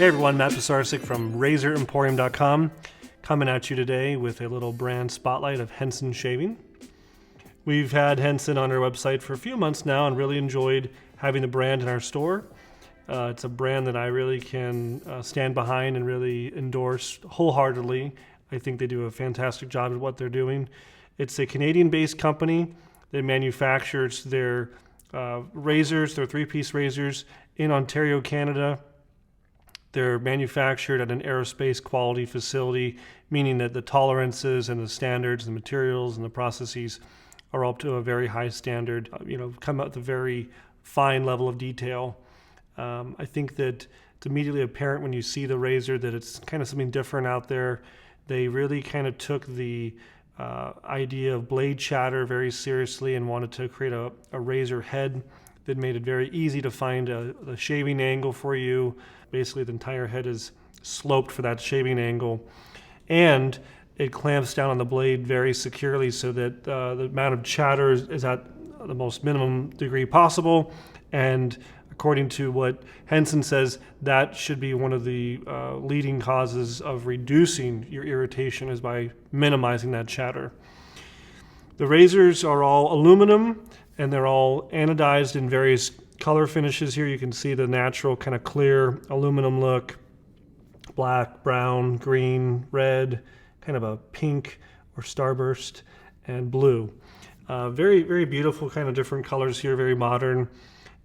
Hey everyone, Matt Pisarcik from RazorEmporium.com coming at you today with a little brand spotlight of Henson shaving. We've had Henson on our website for a few months now and really enjoyed having the brand in our store. It's a brand that I really can stand behind and really endorse wholeheartedly. I think they do a fantastic job at what they're doing. It's a Canadian-based company that manufactures their razors, their three-piece razors in Ontario, Canada. They're manufactured at an Aerospace quality facility, meaning that the tolerances and the standards, the materials and the processes are up to a very high standard, come out with a very fine level of detail. I think that it's immediately apparent when you see the razor that it's kind of something different out there. They really kind of took the idea of blade chatter very seriously and wanted to create a razor head that made it very easy to find the shaving angle for you. Basically, the entire head is sloped for that shaving angle. And it clamps down on the blade very securely so that the amount of chatter is at the most minimum degree possible. And according to what Henson says, that should be one of the leading causes of reducing your irritation is by minimizing that chatter. The razors are all aluminum and they're all anodized in various color finishes. Here you can see the natural kind of clear aluminum look, black, brown, green, red, kind of a pink or starburst, and blue. Very, very beautiful kind of different colors here, very modern.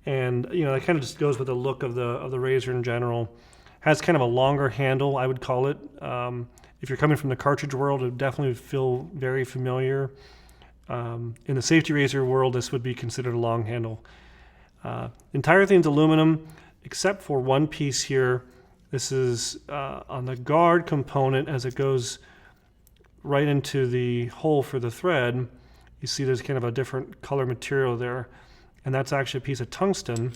And that kind of just goes with the look of the razor in general. Has kind of a longer handle, I would call it. If you're coming from the cartridge world, it would definitely feel very familiar. In the safety razor world, this would be considered a long handle. Entire thing's aluminum, except for one piece here. This is on the guard component as it goes right into the hole for the thread. You see there's kind of a different color material there. And that's actually a piece of tungsten.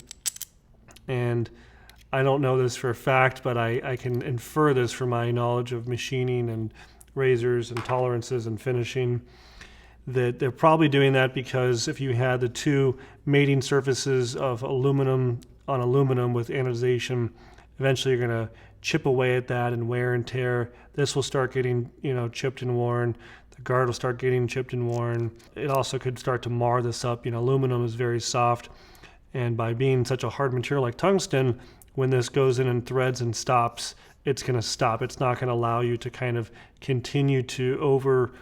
And I don't know this for a fact, but I can infer this from my knowledge of machining and razors and tolerances and finishing, that they're probably doing that because if you had the two mating surfaces of aluminum on aluminum with anodization, eventually you're going to chip away at that and wear and tear. This will start getting, chipped and worn. The guard will start getting chipped and worn. It also could start to mar this up. Aluminum is very soft, and by being such a hard material like tungsten, when this goes in and threads and stops, it's going to stop. It's not going to allow you to kind of continue to over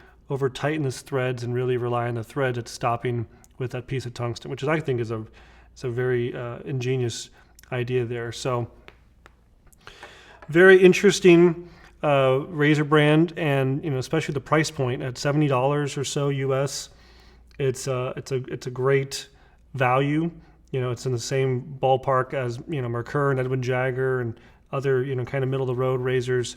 tighten this threads and really rely on the threads. It's stopping with that piece of tungsten, which I think is a very ingenious idea there. So very interesting razor brand, and especially the price point at $70 or so US. It's a great value. It's in the same ballpark as Merkur and Edwin Jagger and other kind of middle of the road razors.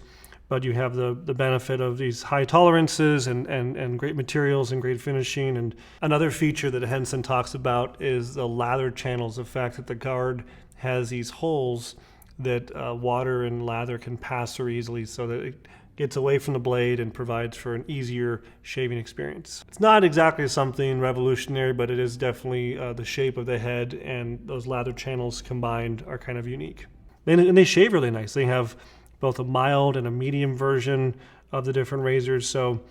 But you have the benefit of these high tolerances and great materials and great finishing. And another feature that Henson talks about is the lather channels, the fact that the guard has these holes that water and lather can pass through easily so that it gets away from the blade and provides for an easier shaving experience. It's not exactly something revolutionary, but it is definitely the shape of the head, and those lather channels combined are kind of unique. And they shave really nice. They have both a mild and a medium version of the different razors, so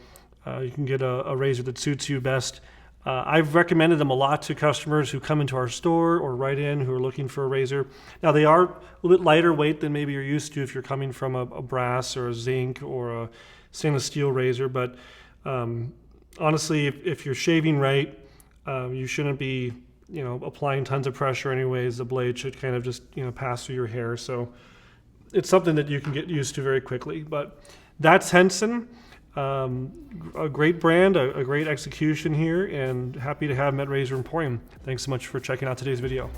you can get a razor that suits you best. I've recommended them a lot to customers who come into our store or write in who are looking for a razor. Now they are a little bit lighter weight than maybe you're used to if you're coming from a brass or a zinc or a stainless steel razor, but honestly, if you're shaving right, you shouldn't be applying tons of pressure anyways. The blade should kind of just pass through your hair, so it's something that you can get used to very quickly. But that's Henson. A great brand, a great execution here, and happy to have them at Razor Emporium. Thanks so much for checking out today's video.